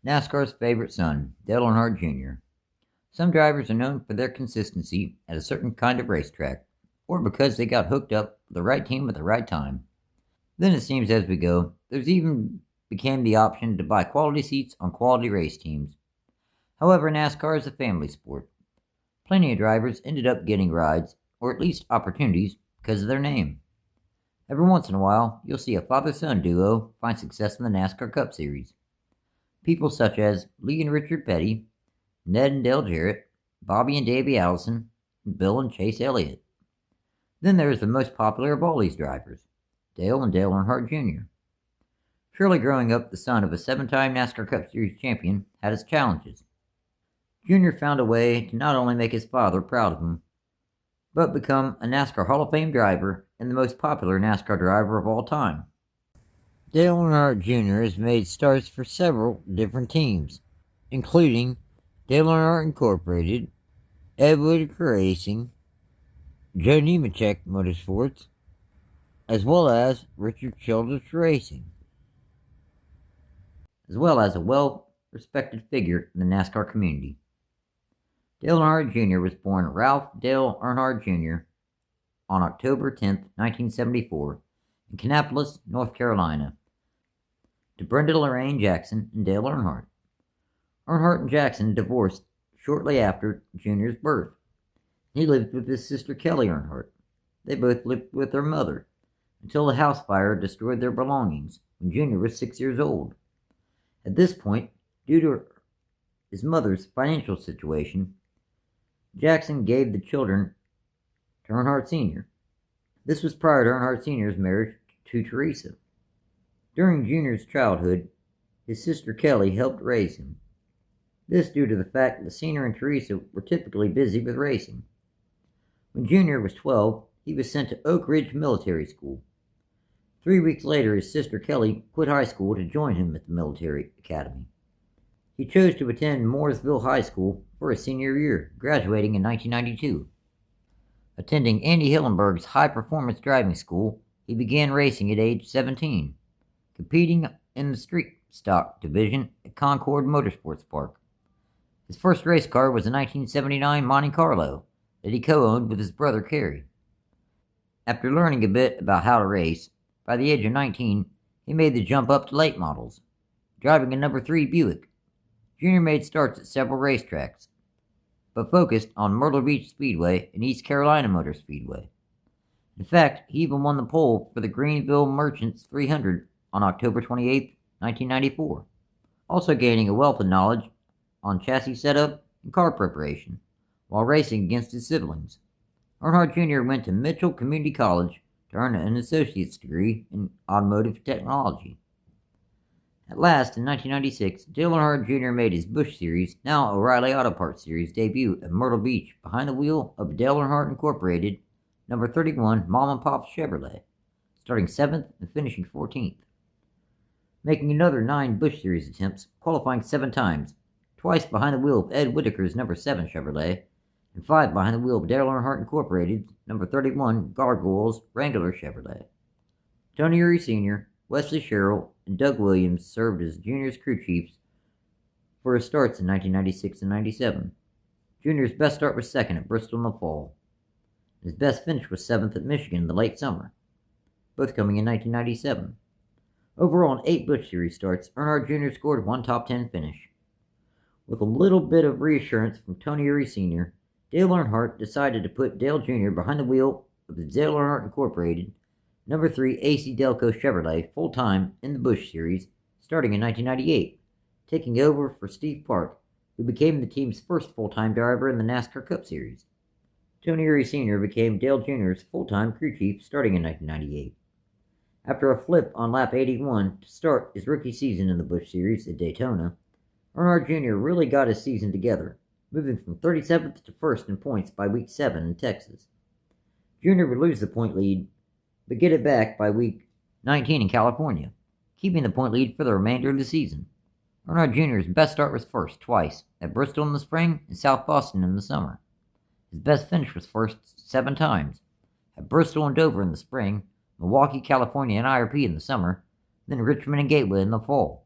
NASCAR's favorite son, Dale Earnhardt Jr. Some drivers are known for their consistency at a certain kind of racetrack, or because they got hooked up with the right team at the right time. Then it seems as we go, there's even became the option to buy quality seats on quality race teams. However, NASCAR is a family sport. Plenty of drivers ended up getting rides, or at least opportunities, because of their name. Every once in a while, you'll see a father-son duo find success in the NASCAR Cup Series. People such as Lee and Richard Petty, Ned and Dale Jarrett, Bobby and Davey Allison, and Bill and Chase Elliott. Then there is the most popular of all these drivers, Dale and Dale Earnhardt Jr. Surely growing up the son of a 7-time NASCAR Cup Series champion had its challenges. Jr. found a way to not only make his father proud of him, but become a NASCAR Hall of Fame driver and the most popular NASCAR driver of all time. Dale Earnhardt Jr. has made starts for several different teams, including Dale Earnhardt Incorporated, Ed Whitaker Racing, Joe Nemechek Motorsports, as well as Richard Childress Racing, as well as a well-respected figure in the NASCAR community. Dale Earnhardt Jr. was born Ralph Dale Earnhardt Jr. on October 10, 1974, in Kannapolis, North Carolina, to Brenda Lorraine Jackson and Dale Earnhardt. Earnhardt and Jackson divorced shortly after Jr.'s birth. He lived with his sister Kelly Earnhardt. They both lived with their mother until the house fire destroyed their belongings when Jr. was 6 years old. At this point, due to his mother's financial situation, Jackson gave the children to Earnhardt Sr. This was prior to Earnhardt Sr.'s marriage to Teresa. During Jr.'s childhood, his sister Kelly helped raise him. This due to the fact that Sr. and Teresa were typically busy with racing. When Jr. was 12, he was sent to Oak Ridge Military School. 3 weeks later, his sister Kelly quit high school to join him at the military academy. He chose to attend Mooresville High School for his senior year, graduating in 1992. Attending Andy Hillenberg's high-performance driving school, he began racing at age 17, competing in the street stock division at Concord Motorsports Park. His first race car was a 1979 Monte Carlo that he co-owned with his brother Kerry. After learning a bit about how to race, by the age of 19, he made the jump up to late models, driving a number 3 Buick. Jr. made starts at several racetracks, but focused on Myrtle Beach Speedway and East Carolina Motor Speedway. In fact, he even won the pole for the Greenville Merchants 300 on October 28, 1994, also gaining a wealth of knowledge on chassis setup and car preparation while racing against his siblings. Earnhardt Jr. went to Mitchell Community College to earn an associate's degree in automotive technology. At last, in 1996, Dale Earnhardt Jr. made his Busch Series, now O'Reilly Auto Parts Series, debut at Myrtle Beach behind the wheel of Dale Earnhardt Incorporated, number 31 Mom and Pop Chevrolet, starting 7th and finishing 14th. Making another 9 Busch Series attempts, qualifying 7 times, twice behind the wheel of Ed Whitaker's number 7 Chevrolet, and 5 behind the wheel of Dale Earnhardt Incorporated, number 31 Gargoyles Wrangler Chevrolet. Tony Eury Sr., Wesley Sherrill, and Doug Williams served as Jr.'s crew chiefs for his starts in 1996 and 97. Jr.'s best start was 2nd at Bristol in the fall. His best finish was 7th at Michigan in the late summer, both coming in 1997. Overall, in 8 Busch Series starts, Earnhardt Jr. scored 1 top 10 finish. With a little bit of reassurance from Tony Eury Sr., Dale Earnhardt decided to put Dale Jr. behind the wheel of the Dale Earnhardt Incorporated number 3 AC Delco Chevrolet full-time in the Busch Series, starting in 1998, taking over for Steve Park, who became the team's first full-time driver in the NASCAR Cup Series. Tony Eury Sr. became Dale Jr.'s full-time crew chief starting in 1998. After a flip on lap 81 to start his rookie season in the Busch Series at Daytona, Earnhardt Jr. really got his season together, moving from 37th to 1st in points by week 7 in Texas. Jr. would lose the point lead, but get it back by week 19 in California, keeping the point lead for the remainder of the season. Earnhardt Jr.'s best start was 1st twice, at Bristol in the spring and South Boston in the summer. His best finish was 1st 7 times, at Bristol and Dover in the spring, Milwaukee, California and IRP in the summer, then Richmond and Gateway in the fall.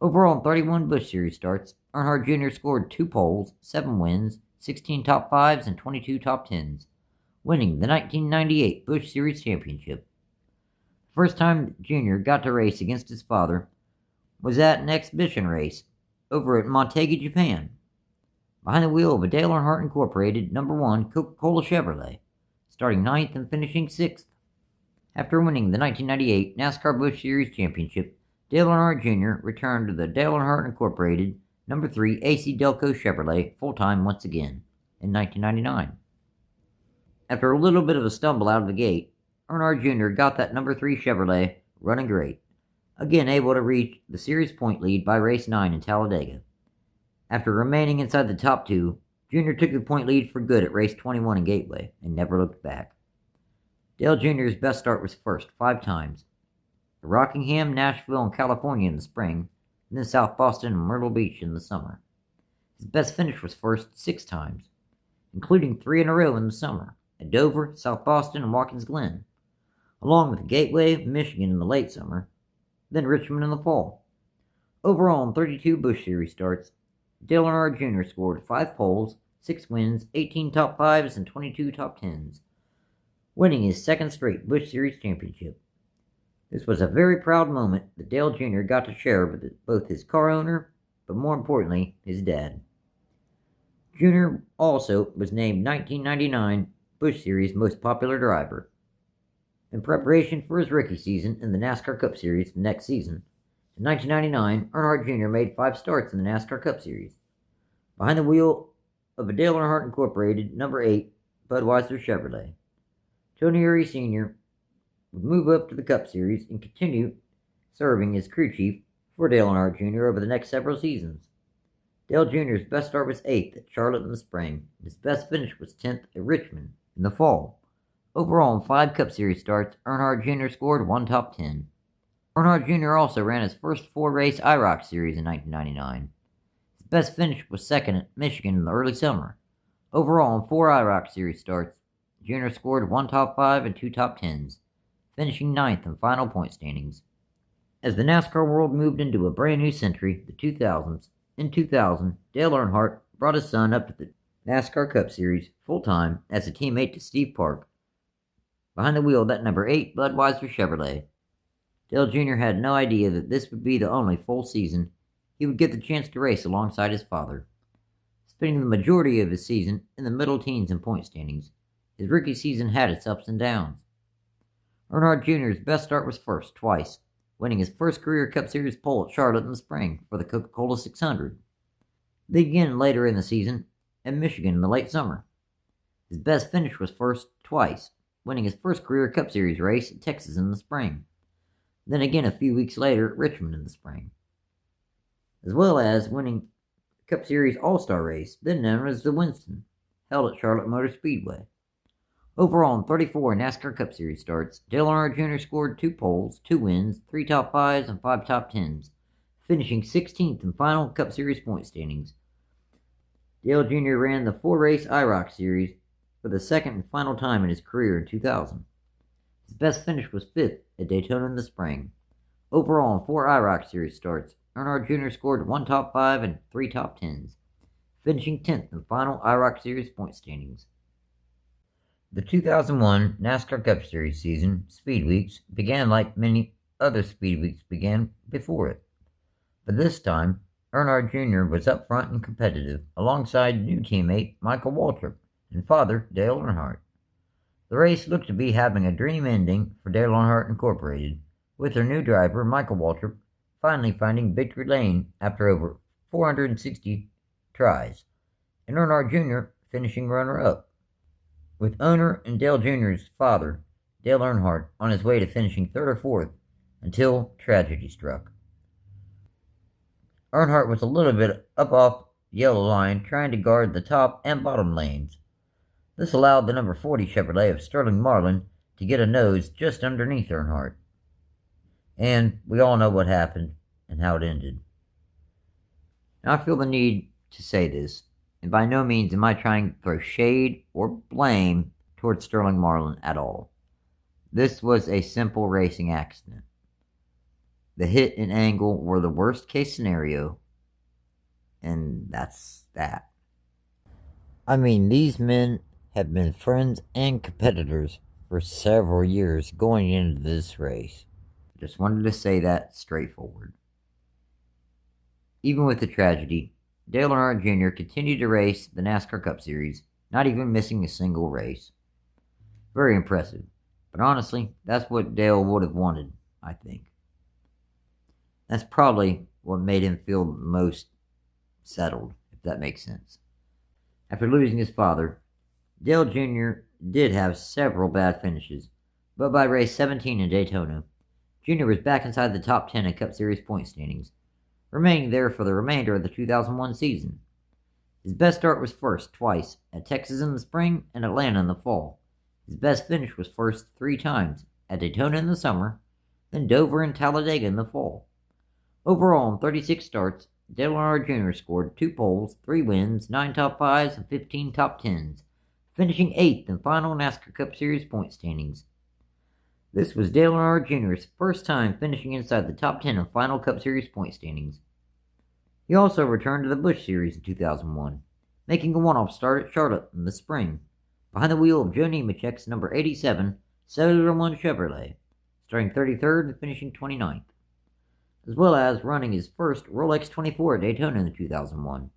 Overall, in 31 Busch Series starts, Earnhardt Jr. scored 2 poles, 7 wins, 16 top 5s, and 22 top 10s, winning the 1998 Busch Series Championship. The first time Jr. got to race against his father was at an exhibition race over at Motegi, Japan, behind the wheel of a Dale Earnhardt Incorporated No. 1 Coca-Cola Chevrolet, starting 9th and finishing 6th. After winning the 1998 NASCAR Busch Series Championship, Dale Earnhardt Jr. returned to the Dale Earnhardt Incorporated No. 3 AC Delco Chevrolet full-time once again in 1999. After a little bit of a stumble out of the gate, Earnhardt Jr. got that No. 3 Chevrolet running great, again able to reach the series point lead by race 9 in Talladega. After remaining inside the top 2, Jr. took the point lead for good at race 21 in Gateway and never looked back. Dale Jr.'s best start was first 5 times: Rockingham, Nashville, and California in the spring, and then South Boston and Myrtle Beach in the summer. His best finish was first 6 times, including 3 in a row in the summer, at Dover, South Boston, and Watkins Glen, along with Gateway, Michigan in the late summer, then Richmond in the fall. Overall, in 32 Busch Series starts, Dale Earnhardt Jr. scored 5 poles, 6 wins, 18 top 5s, and 22 top 10s, winning his 2nd straight Busch Series championship. This was a very proud moment that Dale Jr. got to share with both his car owner, but more importantly, his dad. Jr. also was named 1999 Busch Series Most Popular Driver. In preparation for his rookie season in the NASCAR Cup Series the next season, in 1999, Earnhardt Jr. made 5 starts in the NASCAR Cup Series, behind the wheel of a Dale Earnhardt Incorporated No. 8 Budweiser Chevrolet. Tony Eury Sr. would move up to the Cup Series and continue serving as crew chief for Dale Earnhardt Jr. over the next several seasons. Dale Jr.'s best start was 8th at Charlotte in the spring, and his best finish was 10th at Richmond in the fall. Overall, in 5 Cup Series starts, Earnhardt Jr. scored 1 top 10. Earnhardt Jr. also ran his first 4-race IROC Series in 1999. His best finish was 2nd at Michigan in the early summer. Overall, in 4 IROC Series starts, Jr. scored 1 top 5 and 2 top 10s, finishing 9th in final point standings. As the NASCAR world moved into a brand new century, the 2000s, in 2000, Dale Earnhardt brought his son up to the NASCAR Cup Series full-time as a teammate to Steve Park, behind the wheel of that No. 8 Budweiser Chevrolet. Dale Jr. had no idea that this would be the only full season he would get the chance to race alongside his father. Spending the majority of his season in the middle teens in point standings, his rookie season had its ups and downs. Earnhardt Jr.'s best start was first twice, winning his first career Cup Series pole at Charlotte in the spring for the Coca-Cola 600. Then again later in the season at Michigan in the late summer. His best finish was first twice, winning his first career Cup Series race at Texas in the spring. Then again a few weeks later at Richmond in the spring, as well as winning the Cup Series All-Star race, then known as the Winston, held at Charlotte Motor Speedway. Overall, in 34 NASCAR Cup Series starts, Dale Earnhardt Jr. scored 2 poles, 2 wins, 3 top 5s, and 5 top 10s, finishing 16th in final Cup Series point standings. Dale Jr. ran the 4-race IROC Series for the second and final time in his career in 2000. His best finish was 5th at Daytona in the spring. Overall, in 4 IROC Series starts, Earnhardt Jr. scored 1 top 5 and 3 top 10s, finishing 10th in final IROC Series point standings. The 2001 NASCAR Cup Series season, Speed Weeks, began like many other Speed Weeks began before it. But this time, Earnhardt Jr. was up front and competitive alongside new teammate Michael Waltrip and father Dale Earnhardt. The race looked to be having a dream ending for Dale Earnhardt Incorporated, with their new driver Michael Waltrip finally finding victory lane after over 460 tries, and Earnhardt Jr. finishing runner-up, with owner and Dale Jr.'s father, Dale Earnhardt, on his way to finishing 3rd or 4th until tragedy struck. Earnhardt was a little bit up off the yellow line trying to guard the top and bottom lanes. This allowed the number 40 Chevrolet of Sterling Marlin to get a nose just underneath Earnhardt. And we all know what happened and how it ended. Now I feel the need to say this, and by no means am I trying to throw shade or blame towards Sterling Marlin at all. This was a simple racing accident. The hit and angle were the worst case scenario, and that's that. I mean, these men have been friends and competitors for several years going into this race. Just wanted to say that straightforward. Even with the tragedy, Dale Earnhardt Jr. continued to race the NASCAR Cup Series, not even missing a single race. Very impressive. But honestly, that's what Dale would have wanted, I think. That's probably what made him feel most settled, if that makes sense. After losing his father, Dale Jr. did have several bad finishes, but by race 17 in Daytona, Jr. was back inside the top 10 in Cup Series point standings, remaining there for the remainder of the 2001 season. His best start was first twice, at Texas in the spring and Atlanta in the fall. His best finish was first 3 times, at Daytona in the summer, then Dover and Talladega in the fall. Overall, in 36 starts, Dale Earnhardt Jr. scored 2 poles, 3 wins, 9 top 5s, and 15 top 10s, finishing 8th in final NASCAR Cup Series point standings. This was Dale Earnhardt Jr.'s first time finishing inside the top 10 in final Cup Series point standings. He also returned to the Busch Series in 2001, making a one-off start at Charlotte in the spring, behind the wheel of Joe Nemechek's number 87 Cellular One Chevrolet, starting 33rd and finishing 29th, as well as running his first Rolex 24 at Daytona in 2001,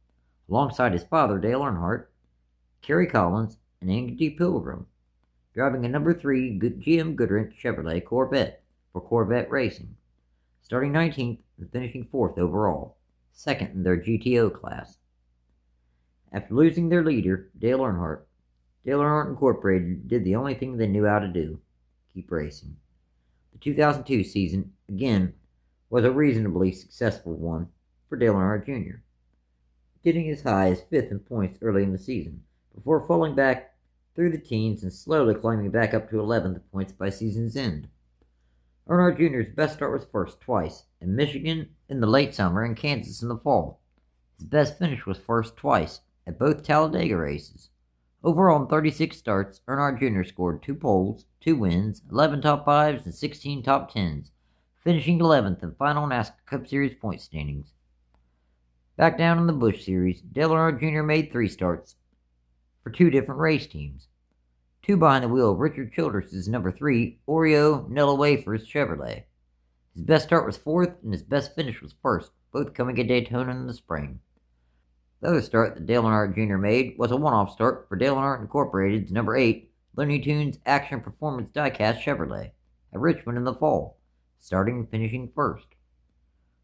alongside his father Dale Earnhardt, Kerry Collins, and Andy Pilgrim, driving a number 3 GM Goodrich Chevrolet Corvette for Corvette Racing, starting 19th and finishing 4th overall, second in their GTO class. After losing their leader, Dale Earnhardt Incorporated did the only thing they knew how to do: keep racing. The 2002 season, again, was a reasonably successful one for Dale Earnhardt Jr., getting as high as 5th in points early in the season, before falling back through the teens and slowly climbing back up to 11th in points by season's end. Earnhardt Jr.'s best start was first twice, in Michigan in the late summer and Kansas in the fall. His best finish was first twice, at both Talladega races. Overall, in 36 starts, Earnhardt Jr. scored 2 poles, 2 wins, 11 top 5s, and 16 top 10s, finishing 11th in final NASCAR Cup Series point standings. Back down in the Busch Series, Dale Earnhardt Jr. made 3 starts for 2 different race teams, 2 behind the wheel of Richard Childress' number 3 Oreo Nella Wafers Chevrolet. His best start was 4th, and his best finish was 1st, both coming at Daytona in the spring. The other start that Dale Earnhardt Jr. made was a one-off start for Dale Earnhardt Incorporated's number 8 Looney Tunes Action Performance Diecast Chevrolet at Richmond in the fall, starting and finishing 1st.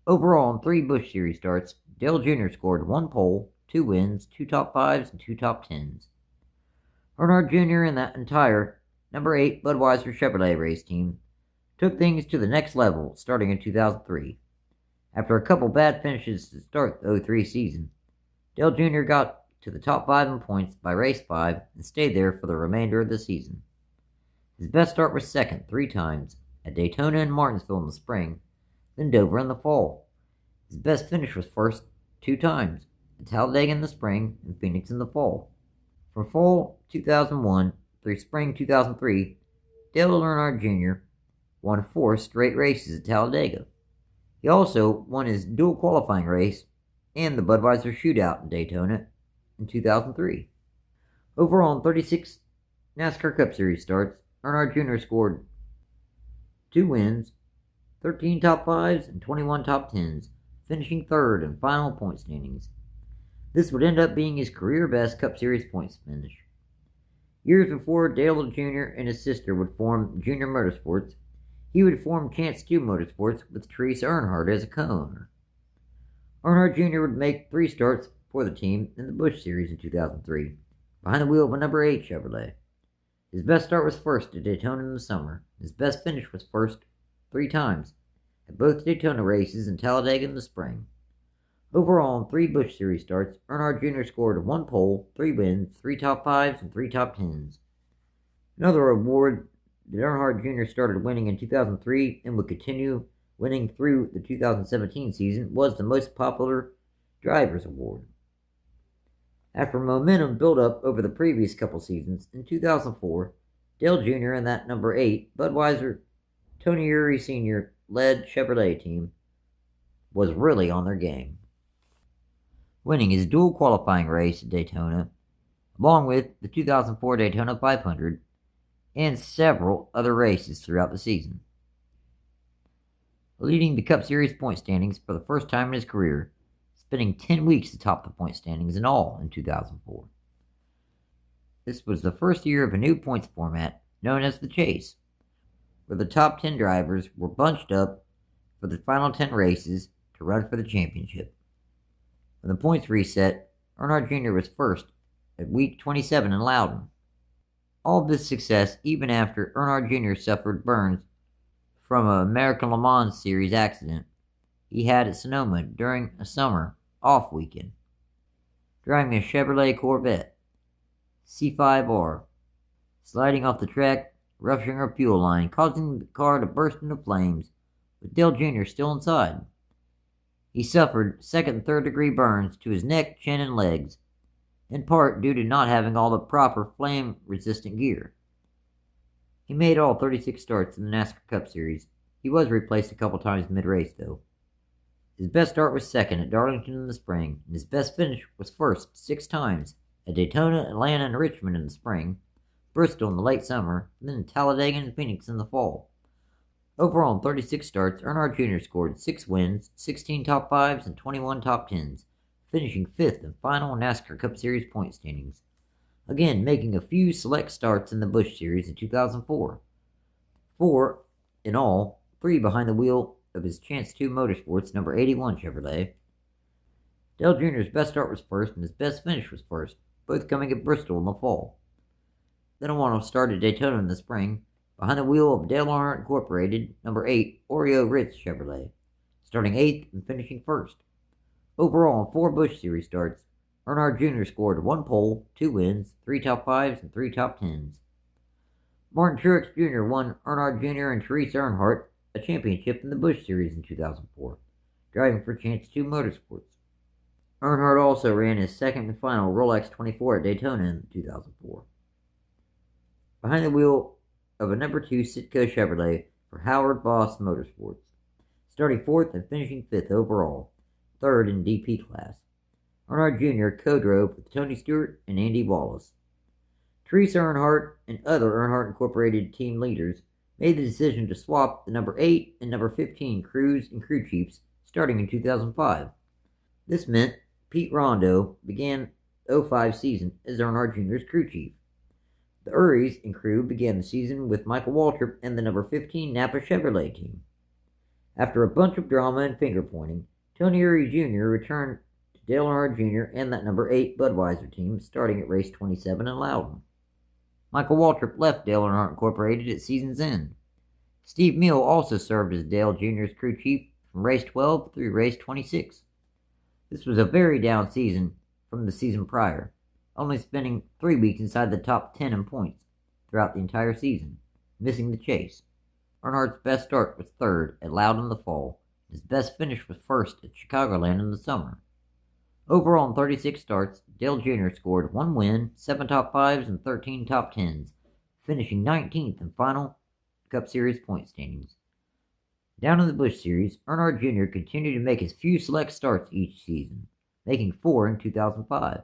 Overall, in 3 Busch Series starts, Dale Jr. scored 1 pole, 2 wins, 2 top 5s, and 2 top 10s. Earnhardt Jr. and that entire number 8 Budweiser Chevrolet race team took things to the next level starting in 2003. After a couple bad finishes to start the 03 season, Dale Jr. got to the top 5 in points by race 5 and stayed there for the remainder of the season. His best start was 2nd 3 times, at Daytona and Martinsville in the spring, then Dover in the fall. His best finish was 1st 2 times, at Talladega in the spring and Phoenix in the fall. From fall 2001 through spring 2003, Dale Earnhardt Jr. won 4 straight races at Talladega. He also won his dual qualifying race and the Budweiser Shootout in Daytona in 2003. Overall, in 36 NASCAR Cup Series starts, Earnhardt Jr. scored 2 wins, 13 top 5s, and 21 top 10s, finishing 3rd in final point standings. This would end up being his career best Cup Series points finish. Years before Dale Jr. and his sister would form JR Motorsports, he would form Chance 2 Motorsports with Teresa Earnhardt as a co-owner. Earnhardt Jr. would make 3 starts for the team in the Busch Series in 2003, behind the wheel of a number 8 Chevrolet. His best start was 1st at Daytona in the summer. His best finish was 1st 3 times, at both Daytona races and Talladega in the spring. Overall, in 3 Busch Series starts, Earnhardt Jr. scored 1 pole, 3 wins, 3 top 5s, and 3 top 10s. Another award that Earnhardt Jr. started winning in 2003 and would continue winning through the 2017 season was the Most Popular Drivers Award. After momentum built up over the previous couple seasons, in 2004, Dale Jr. and that number 8 Budweiser Tony Eury Sr. led Chevrolet team was really on their game, winning his dual qualifying race at Daytona, along with the 2004 Daytona 500 and several other races throughout the season, leading the Cup Series point standings for the first time in his career, spending 10 weeks atop the point standings in all in 2004. This was the first year of a new points format known as the Chase, where the top 10 drivers were bunched up for the final 10 races to run for the championship. When the points reset, Earnhardt Jr. was first at week 27 in Loudon. All of this success even after Earnhardt Jr. suffered burns from an American Le Mans Series accident he had at Sonoma during a summer off weekend, driving a Chevrolet Corvette C5R, sliding off the track, rupturing a fuel line, causing the car to burst into flames, with Dale Jr. still inside. He suffered second and third degree burns to his neck, chin, and legs, in part due to not having all the proper flame-resistant gear. He made all 36 starts in the NASCAR Cup Series. He was replaced a couple times mid-race, though. His best start was second at Darlington in the spring, and his best finish was first 6 times at Daytona, Atlanta, and Richmond in the spring, Bristol in the late summer, and then Talladega and Phoenix in the fall. Overall, in 36 starts, Earnhardt Jr. scored 6 wins, 16 top 5s, and 21 top 10s, finishing 5th and final NASCAR Cup Series point standings, again making a few select starts in the Busch Series in 2004. 4 in all, 3 behind the wheel of his Chance 2 Motorsports number 81 Chevrolet. Dale Jr.'s best start was first, and his best finish was first, both coming at Bristol in the fall. Then on to start at Daytona in the spring, behind the wheel of Dale Earnhardt Incorporated number 8 Oreo Ritz Chevrolet, starting 8th and finishing 1st. Overall, in 4 Busch Series starts, Earnhardt Jr. scored 1 pole, 2 wins, 3 top 5s, and 3 top 10s. Martin Truex Jr. won Earnhardt Jr. and Teresa Earnhardt a championship in the Busch Series in 2004, driving for Chance 2 Motorsports. Earnhardt also ran his second and final Rolex 24 at Daytona in 2004. Behind the wheel of a number 2 Sitco Chevrolet for Howard Boss Motorsports, starting 4th and finishing 5th overall, 3rd in DP class. Earnhardt Jr. co-drove with Tony Stewart and Andy Wallace. Teresa Earnhardt and other Earnhardt Incorporated team leaders made the decision to swap the number 8 and number 15 crews and crew chiefs starting in 2005. This meant Pete Rondo began the 05 season as Earnhardt Jr.'s crew chief. The Uries and crew began the season with Michael Waltrip and the number 15 Napa Chevrolet team. After a bunch of drama and finger-pointing, Tony Urie Jr. returned to Dale Earnhardt Jr. and that number 8 Budweiser team starting at race 27 in Loudon. Michael Waltrip left Dale Earnhardt Incorporated at season's end. Steve Meal also served as Dale Jr.'s crew chief from race 12 through race 26. This was a very down season from the season prior, only spending 3 weeks inside the top 10 in points throughout the entire season, missing the chase. Earnhardt's best start was 3rd at Loudon in the fall. His best finish was 1st at Chicagoland in the summer. Overall, in 36 starts, Dale Jr. scored 1 win, 7 top 5s, and 13 top 10s, finishing 19th in final Cup Series point standings. Down in the Busch Series, Earnhardt Jr. continued to make his few select starts each season, making 4 in 2005,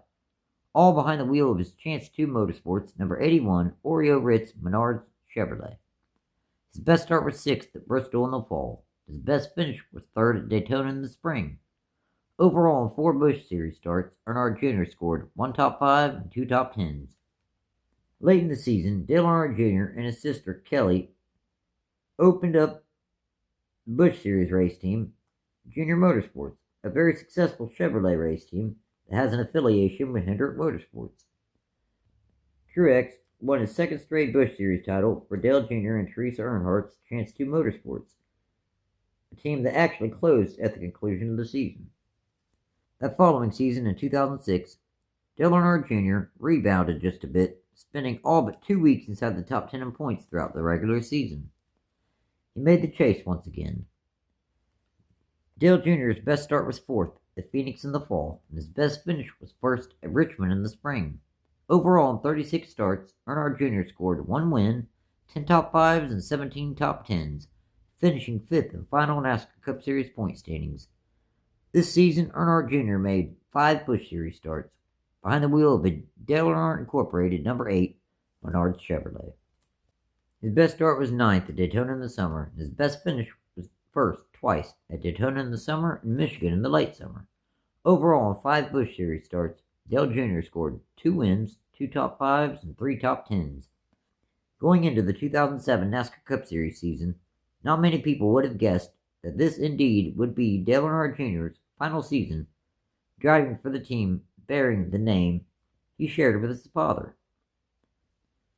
all behind the wheel of his Chance 2 Motorsports number 81 Oreo Ritz Menards Chevrolet. His best start was 6th at Bristol in the fall. His best finish was 3rd at Daytona in the spring. Overall, in 4 Busch Series starts, Earnhardt Jr. scored 1 top 5 and 2 top 10s. Late in the season, Dale Earnhardt Jr. and his sister Kelly opened up the Busch Series race team, JR Motorsports, a very successful Chevrolet race team that has an affiliation with Hendrick Motorsports. Truex won his 2nd straight Busch Series title for Dale Jr. and Teresa Earnhardt's Chance 2 Motorsports, a team that actually closed at the conclusion of the season. That following season in 2006, Dale Earnhardt Jr. rebounded just a bit, spending all but 2 weeks inside the top 10 in points throughout the regular season. He made the chase once again. Dale Jr.'s best start was 4th at Phoenix in the fall, and his best finish was 1st at Richmond in the spring. Overall, in 36 starts, Earnhardt Jr. scored 1 win, 10 top 5s, and 17 top 10s, finishing 5th in final NASCAR Cup Series point standings. This season, Earnhardt Jr. made 5 Busch Series starts, behind the wheel of a Dale Earnhardt Incorporated number 8 Menards Chevrolet. His best start was 9th at Daytona in the summer, and his best finish was 1st twice at Daytona in the summer and Michigan in the late summer. Overall, in 5 Busch Series starts, Dale Jr. scored 2 wins, 2 top 5s, and 3 top 10s. Going into the 2007 NASCAR Cup Series season, not many people would have guessed that this indeed would be Dale Earnhardt Jr.'s final season driving for the team bearing the name he shared with his father.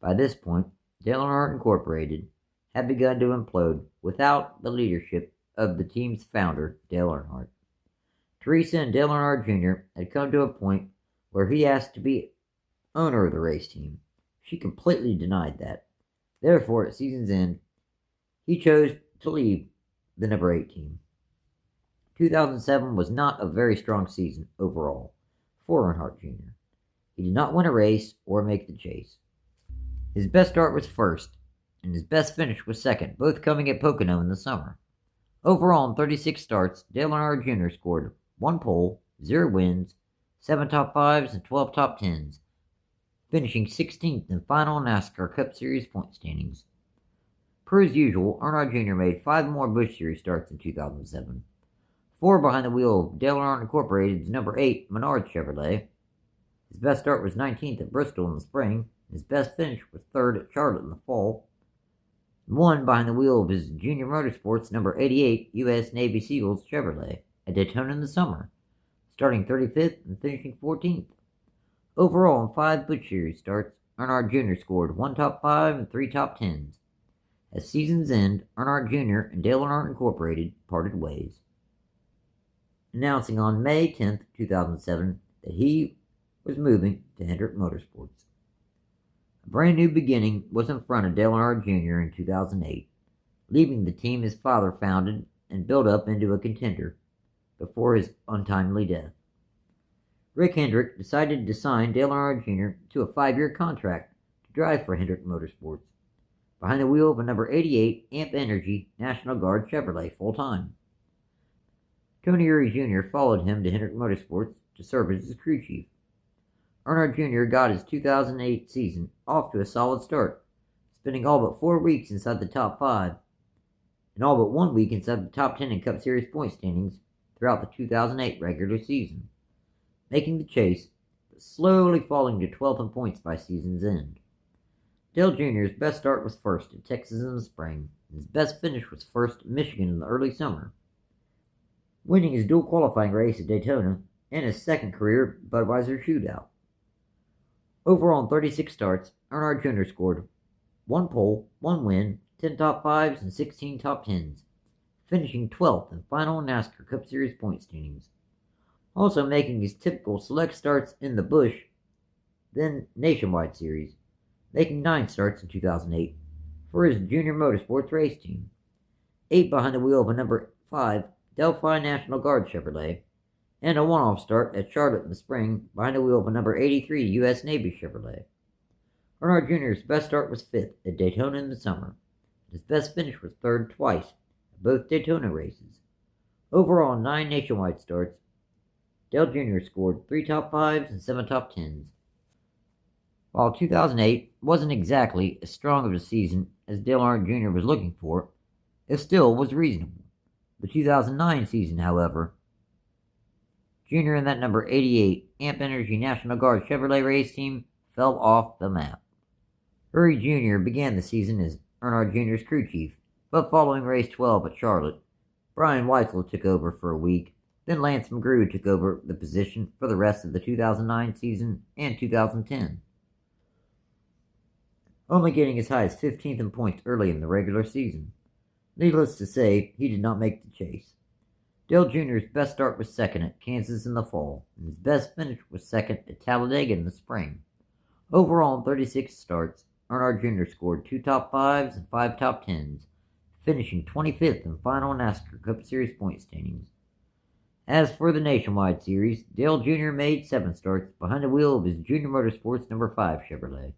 By this point, Dale Earnhardt Incorporated had begun to implode without the leadership of the team's founder, Dale Earnhardt. Teresa and Dale Earnhardt Jr. had come to a point where he asked to be owner of the race team. She completely denied that. Therefore, at season's end, he chose to leave the number 8 team. 2007 was not a very strong season overall for Earnhardt Jr. He did not win a race or make the chase. His best start was 1st, and his best finish was 2nd, both coming at Pocono in the summer. Overall, in 36 starts, Dale Earnhardt Jr. scored 1 pole, 0 wins, 7 top 5s, and 12 top 10s, finishing 16th in final NASCAR Cup Series point standings. Per as usual, Earnhardt Jr. made 5 more Busch Series starts in 2007, 4 behind the wheel of Dale Earnhardt Incorporated's number 8 Menards Chevrolet. His best start was 19th at Bristol in the spring. His best finish was 3rd at Charlotte in the fall. 1 behind the wheel of his JR Motorsports number 88 U.S. Navy SEALs Chevrolet at Daytona in the summer, starting 35th and finishing 14th. Overall, in 5 Busch Series starts, Earnhardt Jr. scored 1 top 5 and 3 top 10s. At season's end, Earnhardt Jr. and Dale Earnhardt Incorporated parted ways, announcing on May 10, 2007, that he was moving to Hendrick Motorsports. A brand new beginning was in front of Dale Earnhardt Jr. in 2008, leaving the team his father founded and built up into a contender before his untimely death. Rick Hendrick decided to sign Dale Earnhardt Jr. to a 5-year contract to drive for Hendrick Motorsports, behind the wheel of a number 88 Amp Energy National Guard Chevrolet full-time. Tony Eury Jr. followed him to Hendrick Motorsports to serve as his crew chief. Earnhardt Jr. got his 2008 season off to a solid start, spending all but 4 weeks inside the top 5, and all but 1 week inside the top 10 in Cup Series point standings throughout the 2008 regular season, making the chase, but slowly falling to 12th in points by season's end. Dale Jr.'s best start was 1st at Texas in the spring, and his best finish was 1st at Michigan in the early summer, winning his dual qualifying race at Daytona and his 2nd career Budweiser Shootout. Overall, in 36 starts, Earnhardt Jr. scored 1 pole, 1 win, 10 top 5s, and 16 top 10s, finishing 12th in final NASCAR Cup Series point standings. Also making his typical select starts in the Busch, then Nationwide Series, making 9 starts in 2008 for his JR Motorsports race team, 8 behind the wheel of a number 5 Delphi National Guard Chevrolet, and a one-off start at Charlotte in the spring behind the wheel of a number 83 U.S. Navy Chevrolet. Earnhardt Jr.'s best start was 5th at Daytona in the summer. His best finish was 3rd twice at both Daytona races. Overall, in 9 nationwide starts, Dale Jr. scored 3 top 5s and 7 top 10s. While 2008 wasn't exactly as strong of a season as Dale Earnhardt Jr. was looking for, it still was reasonable. The 2009 season, however, Jr. and that number 88 Amp Energy National Guard Chevrolet race team fell off the map. Eury Jr. began the season as Earnhardt Jr.'s crew chief, but following race 12 at Charlotte, Brian Weitzel took over for a week, then Lance McGrew took over the position for the rest of the 2009 season and 2010, only getting as high as 15th in points early in the regular season. Needless to say, he did not make the chase. Dale Jr.'s best start was 2nd at Kansas in the fall, and his best finish was 2nd at Talladega in the spring. Overall, in 36 starts, Earnhardt Jr. scored 2 top 5s and 5 top 10s, finishing 25th in final NASCAR Cup Series point standings. As for the Nationwide Series, Dale Jr. made 7 starts behind the wheel of his JR Motorsports number 5 Chevrolet.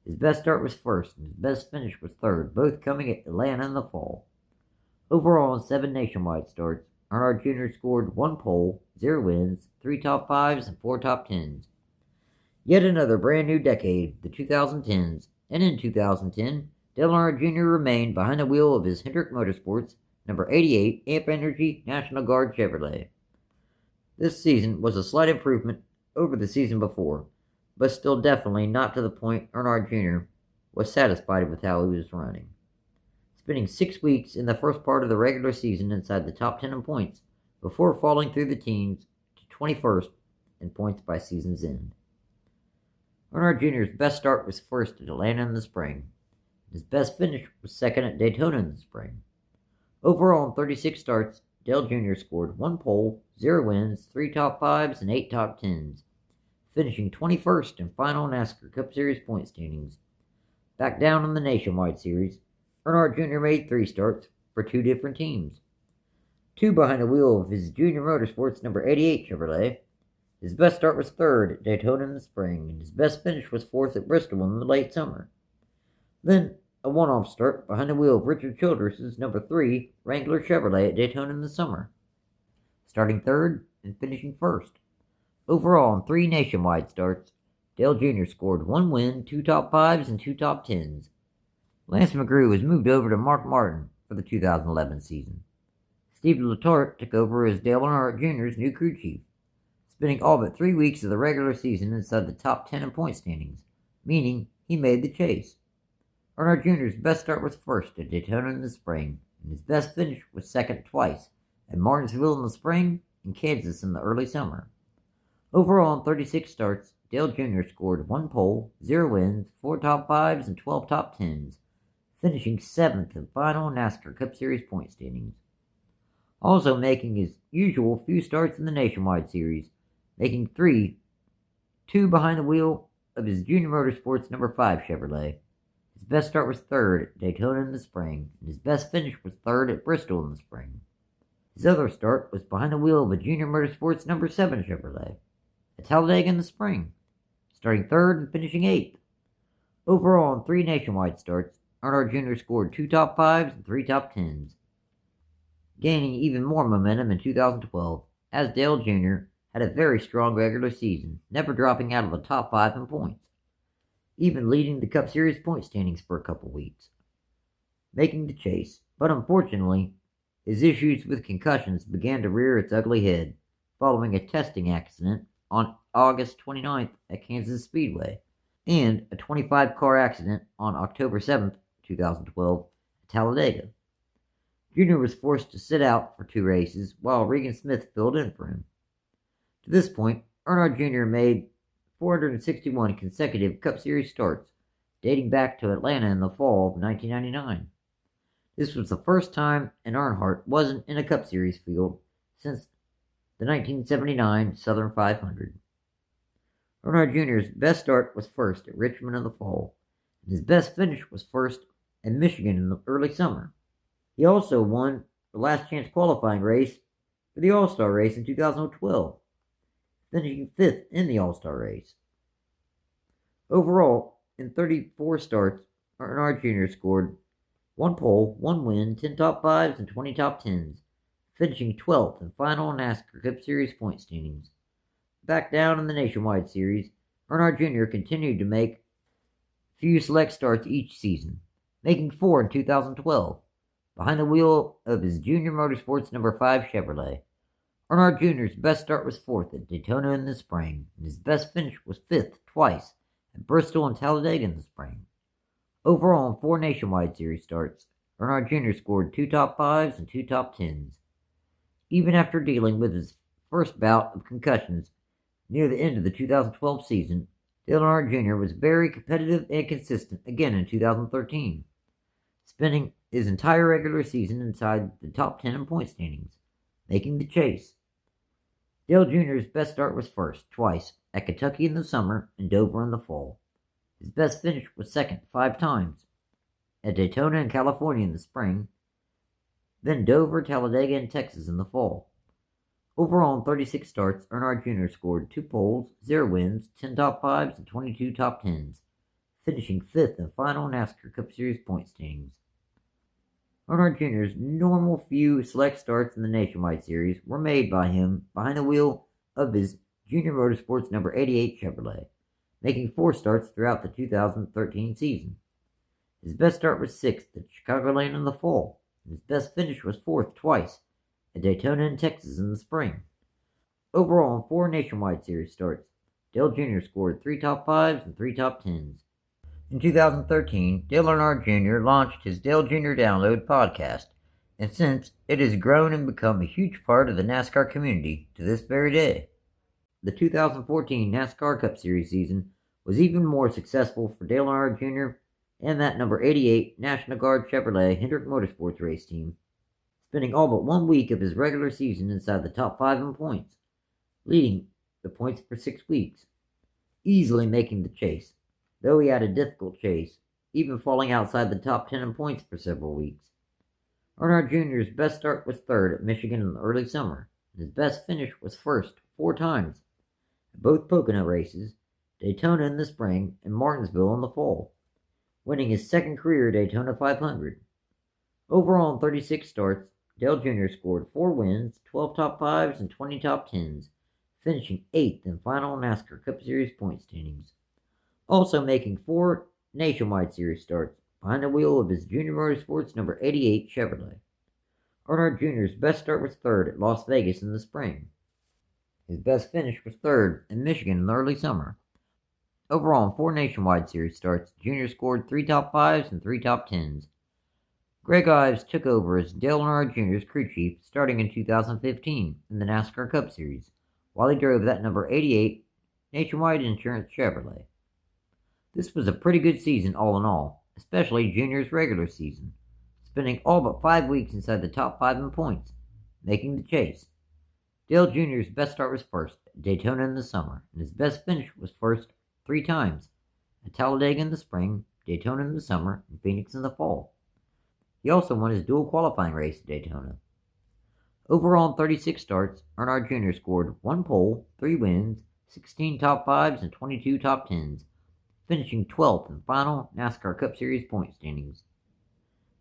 His best start was 1st, and his best finish was 3rd, both coming at Atlanta in the fall. Overall, in 7 nationwide starts, Earnhardt Jr. scored 1 pole, 0 wins, 3 top 5s, and 4 top 10s. Yet another brand new decade, the 2010s, and in 2010, Dale Earnhardt Jr. remained behind the wheel of his Hendrick Motorsports number 88 Amp Energy National Guard Chevrolet. This season was a slight improvement over the season before, but still definitely not to the point Earnhardt Jr. was satisfied with how he was running. Spending 6 weeks in the first part of the regular season inside the top 10 in points before falling through the teens to 21st in points by season's end. Earnhardt Jr.'s best start was first at Atlanta in the spring. His best finish was second at Daytona in the spring. Overall, in 36 starts, Dale Jr. scored 1 pole, 0 wins, 3 top 5s, and 8 top 10s, finishing 21st in final NASCAR Cup Series point standings. Back down in the Nationwide Series, Earnhardt Jr. made 3 starts for 2 different teams. 2 behind the wheel of his Junior Motorsports number 88 Chevrolet. His best start was 3rd at Daytona in the spring, and his best finish was 4th at Bristol in the late summer. Then, a one-off start behind the wheel of Richard Childress' number 3 Wrangler Chevrolet at Daytona in the summer, starting 3rd and finishing 1st. Overall, in 3 nationwide starts, Dale Jr. scored 1 win, 2 top 5s, and 2 top 10s. Lance McGrew was moved over to Mark Martin for the 2011 season. Steve Letarte took over as Dale Earnhardt Jr.'s new crew chief, spending all but 3 weeks of the regular season inside the top 10 in point standings, meaning he made the chase. Earnhardt Jr.'s best start was 1st at Daytona in the spring, and his best finish was 2nd twice at Martinsville in the spring and Kansas in the early summer. Overall, in 36 starts, Dale Jr. scored 1 pole, 0 wins, 4 top 5s, and 12 top 10s, finishing 7th in final NASCAR Cup Series point standings. Also making his usual few starts in the Nationwide Series, making 3, 2 behind the wheel of his Junior Motorsports number 5 Chevrolet. His best start was 3rd at Daytona in the spring, and his best finish was 3rd at Bristol in the spring. His other start was behind the wheel of a Junior Motorsports number 7 Chevrolet at Talladega in the spring, starting 3rd and finishing 8th. Overall, in 3 nationwide starts, Earnhardt Jr. scored 2 top 5s and 3 top 10s, gaining even more momentum in 2012, as Dale Jr. had a very strong regular season, never dropping out of the top 5 in points, even leading the Cup Series point standings for a couple weeks, making the chase. But unfortunately, his issues with concussions began to rear its ugly head following a testing accident on August 29th at Kansas Speedway and a 25-car accident on October 7th, 2012 at Talladega. Jr. was forced to sit out for 2 races while Regan Smith filled in for him. To this point, Earnhardt Jr. made 461 consecutive Cup Series starts, dating back to Atlanta in the fall of 1999. This was the first time an Earnhardt wasn't in a Cup Series field since the 1979 Southern 500. Earnhardt Jr.'s best start was 1st at Richmond in the fall, and his best finish was 1st at Michigan in the early summer. He also won the last chance qualifying race for the All-Star race in 2012, finishing 5th in the All-Star race. Overall, in 34 starts, Earnhardt Jr. scored 1 pole, 1 win, 10 top 5s, and 20 top 10s, finishing 12th in final NASCAR Cup Series point standings. Back down in the Nationwide Series, Earnhardt Jr. continued to make few select starts each season, making 4 in 2012, behind the wheel of his Junior Motorsports number 5 Chevrolet. Earnhardt Jr.'s best start was 4th at Daytona in the spring, and his best finish was 5th twice at Bristol and Talladega in the spring. Overall, in 4 Nationwide Series starts, Earnhardt Jr. scored 2 top 5s and 2 top 10s. Even after dealing with his first bout of concussions near the end of the 2012 season, Dale Earnhardt Jr. was very competitive and consistent again in 2013, spending his entire regular season inside the top 10 in point standings, making the chase. Dale Jr.'s best start was 1st twice at Kentucky in the summer and Dover in the fall. His best finish was 2nd 5 times at Daytona and California in the spring, then Dover, Talladega, and Texas in the fall. Overall, in 36 starts, Earnhardt Jr. scored 2 poles, 0 wins, 10 top 5s, and 22 top 10s, finishing 5th in final NASCAR Cup Series point standings. Earnhardt Jr.'s normal few select starts in the Nationwide Series were made by him behind the wheel of his JR Motorsports number 88 Chevrolet, making 4 starts throughout the 2013 season. His best start was 6th at Chicagoland in the fall, and his best finish was 4th twice at Daytona and Texas in the spring. Overall, in 4 Nationwide Series starts, Dale Jr. scored 3 top 5s and 3 top 10s. In 2013, Dale Earnhardt Jr. launched his Dale Jr. Download podcast, and since it has grown and become a huge part of the NASCAR community to this very day. The 2014 NASCAR Cup Series season was even more successful for Dale Earnhardt Jr. and that number 88 National Guard Chevrolet Hendrick Motorsports race team, spending all but 1 week of his regular season inside the top 5 in points, leading the points for 6 weeks, easily making the chase, though he had a difficult chase, even falling outside the top 10 in points for several weeks. Earnhardt Jr.'s best start was 3rd at Michigan in the early summer, and his best finish was 1st 4 times at both Pocono races, Daytona in the spring, and Martinsville in the fall, winning his 2nd career Daytona 500. Overall, in 36 starts, Dale Jr. scored 4 wins, 12 top 5s, and 20 top 10s, finishing 8th in final NASCAR Cup Series point standings. Also making 4 Nationwide Series starts behind the wheel of his JR Motorsports number 88 Chevrolet. Earnhardt Jr.'s best start was 3rd at Las Vegas in the spring. His best finish was 3rd in Michigan in the early summer. Overall, in 4 Nationwide Series starts, Jr. scored 3 top 5s and 3 top 10s. Greg Ives took over as Dale Earnhardt Jr.'s crew chief starting in 2015 in the NASCAR Cup Series, while he drove that number 88 Nationwide Insurance Chevrolet. This was a pretty good season all in all, especially Jr.'s regular season, spending all but 5 weeks inside the top 5 in points, making the chase. Dale Jr.'s best start was 1st at Daytona in the summer, and his best finish was 1st 3 times at Talladega in the spring, Daytona in the summer, and Phoenix in the fall. He also won his dual qualifying race at Daytona. Overall, in 36 starts, Earnhardt Jr. scored 1 pole, 3 wins, 16 top 5s, and 22 top 10s, finishing 12th in final NASCAR Cup Series point standings.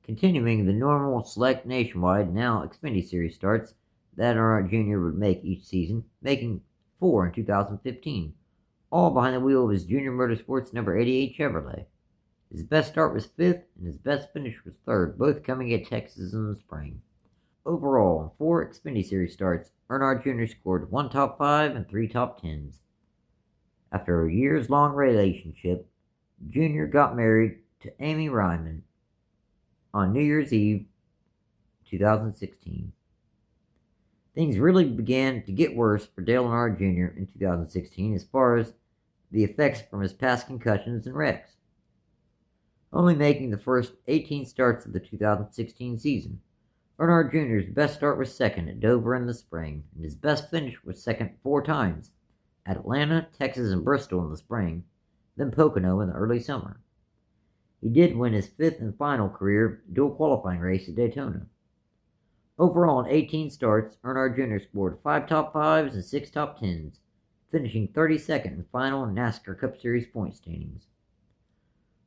Continuing the normal select Nationwide, now Xfinity Series starts that Earnhardt Jr. would make each season, making 4 in 2015, all behind the wheel of his JR Motorsports number 88 Chevrolet. His best start was 5th, and his best finish was 3rd, both coming at Texas in the spring. Overall, in 4 Xfinity Series starts, Earnhardt Jr. scored 1 top 5 and 3 top 10s. After a years-long relationship, Jr. got married to Amy Ryman on New Year's Eve 2016. Things really began to get worse for Dale Earnhardt Jr. in 2016 as far as the effects from his past concussions and wrecks. Only making the first 18 starts of the 2016 season, Earnhardt Jr.'s best start was 2nd at Dover in the spring, and his best finish was 2nd 4 times at Atlanta, Texas, and Bristol in the spring, then Pocono in the early summer. He did win his 5th and final career dual qualifying race at Daytona. Overall, in 18 starts, Earnhardt Jr. scored 5 top 5s and 6 top 10s, finishing 32nd in final NASCAR Cup Series point standings.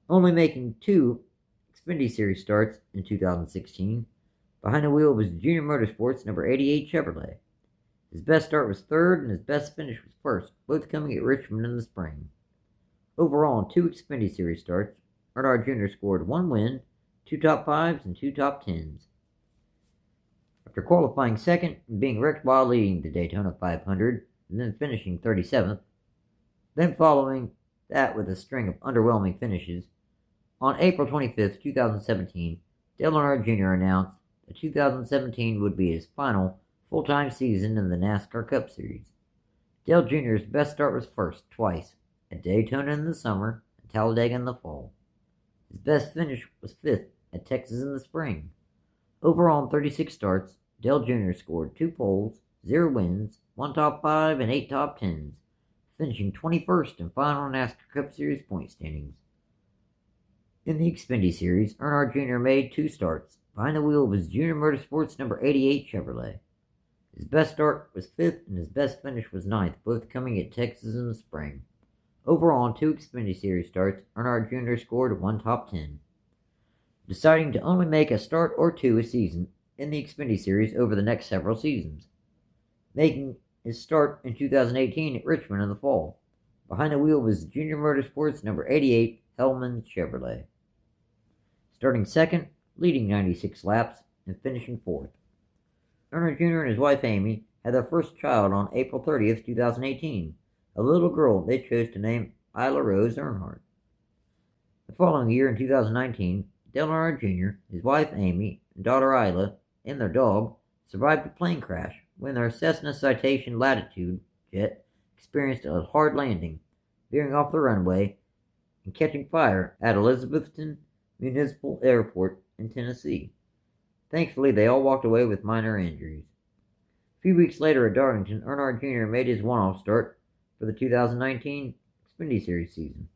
Only making 2 Xfinity Series starts in 2016, behind the wheel of his JR Motorsports number 88 Chevrolet. His best start was 3rd, and his best finish was 1st, both coming at Richmond in the spring. Overall, in 2 Xfinity Series starts, Earnhardt Jr. scored 1 win, 2 top 5s, and 2 top 10s. After qualifying 2nd and being wrecked while leading the Daytona 500, and then finishing 37th, then following that with a string of underwhelming finishes, on April 25, 2017, Dale Earnhardt Jr. announced that 2017 would be his final full-time season in the NASCAR Cup Series. Dale Jr.'s best start was 1st twice at Daytona in the summer and Talladega in the fall. His best finish was 5th at Texas in the spring. Overall, in 36 starts, Dale Jr. scored 2 poles, 0 wins, 1 top 5, and 8 top 10s, finishing 21st in final NASCAR Cup Series point standings. In the Xfinity Series, Earnhardt Jr. made 2 starts behind the wheel of his JR Motorsports number 88 Chevrolet. His best start was 5th, and his best finish was 9th, both coming at Texas in the spring. Overall, in 2 Xfinity Series starts, Earnhardt Jr. scored 1 top 10. deciding to only make a start or two a season in the Xfinity Series over the next several seasons, making his start in 2018 at Richmond in the fall. Behind the wheel was JR Motorsports number 88 Hellman Chevrolet, starting second, leading 96 laps, and finishing fourth. Earnhardt Jr. and his wife Amy had their first child on April 30th, 2018, a little girl they chose to name Isla Rose Earnhardt. The following year, in 2019, Dale Earnhardt Jr., his wife Amy, and daughter Isla, and their dog survived a plane crash when their Cessna Citation Latitude jet experienced a hard landing, veering off the runway and catching fire at Elizabethton Municipal Airport in Tennessee. Thankfully, they all walked away with minor injuries. A few weeks later at Darlington, Earnhardt Jr. made his one-off start for the 2019 Xfinity Series season.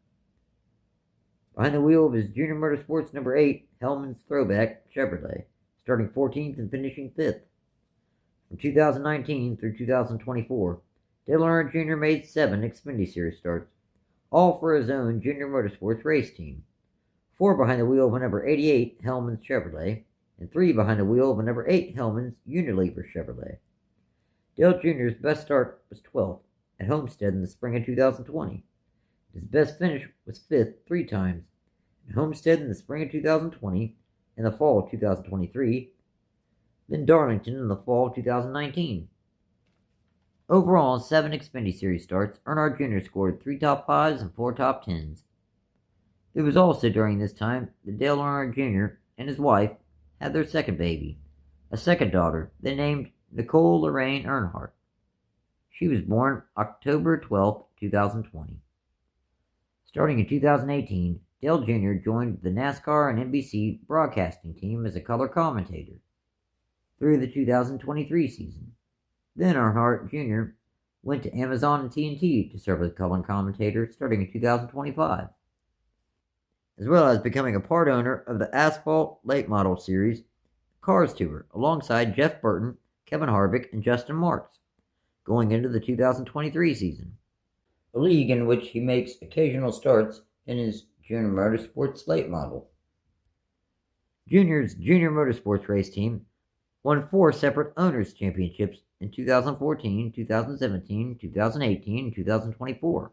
Behind the wheel of his JR Motorsports number 8 Hellman's Throwback Chevrolet, starting 14th and finishing 5th. From 2019 through 2024, Dale Earnhardt Jr. made 7 Xfinity Series starts, all for his own JR Motorsports race team. 4 behind the wheel of a number 88 Hellman's Chevrolet, and 3 behind the wheel of a number 8 Hellman's Unilever Chevrolet. Dale Jr.'s best start was 12th at Homestead in the spring of 2020. His best finish was 5th 3 times at Homestead in the spring of 2020, in the fall of 2023, then Darlington in the fall of 2019. Overall, in 7 Xfinity Series starts, Earnhardt Jr. scored 3 top 5s and 4 top 10s. It was also during this time that Dale Earnhardt Jr. and his wife had their second baby, a second daughter they named Nicole Lorraine Earnhardt. She was born October 12, 2020. Starting in 2018, Dale Jr. joined the NASCAR and NBC broadcasting team as a color commentator through the 2023 season. Then Earnhardt Jr. went to Amazon and TNT to serve as color commentator starting in 2025, as well as becoming a part owner of the Asphalt Late Model Series Cars Tour alongside Jeff Burton, Kevin Harvick, and Justin Marks, going into the 2023 season, a league in which he makes occasional starts in his JR Motorsports Late Model. Junior's JR Motorsports race team won 4 separate owners' championships in 2014, 2017, 2018, and 2024.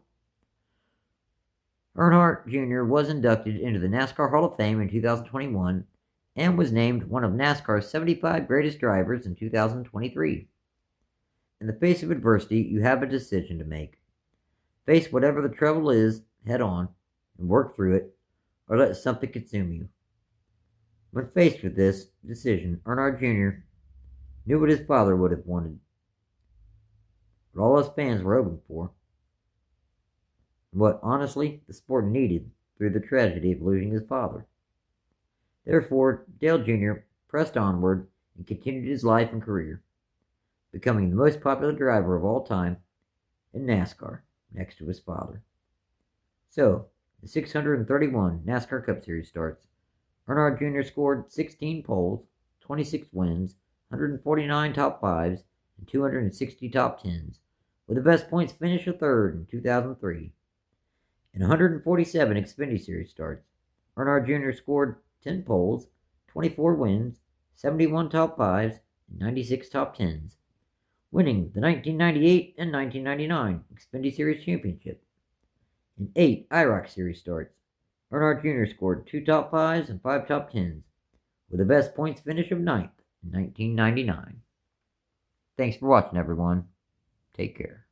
Earnhardt Jr. was inducted into the NASCAR Hall of Fame in 2021 and was named one of NASCAR's 75 greatest drivers in 2023. In the face of adversity, you have a decision to make. Face whatever the trouble is head on and work through it, or let something consume you. When faced with this decision, Earnhardt Jr. knew what his father would have wanted, what all his fans were hoping for, and what, honestly, the sport needed through the tragedy of losing his father. Therefore, Dale Jr. pressed onward and continued his life and career, becoming the most popular driver of all time in NASCAR, next to his father. So, the 631 NASCAR Cup Series starts. Earnhardt Jr. scored 16 poles, 26 wins, 149 top 5s, and 260 top 10s, with the best points finish of 3rd in 2003. In 147 Xfinity Series starts, Earnhardt Jr. scored 10 poles, 24 wins, 71 top 5s, and 96 top 10s, winning the 1998 and 1999 Xfinity Series championship. In 8 IROC Series starts, Earnhardt Jr. scored 2 top 5s and 5 top 10s, with the best points finish of 9th in 1999. Thanks for watching, everyone. Take care.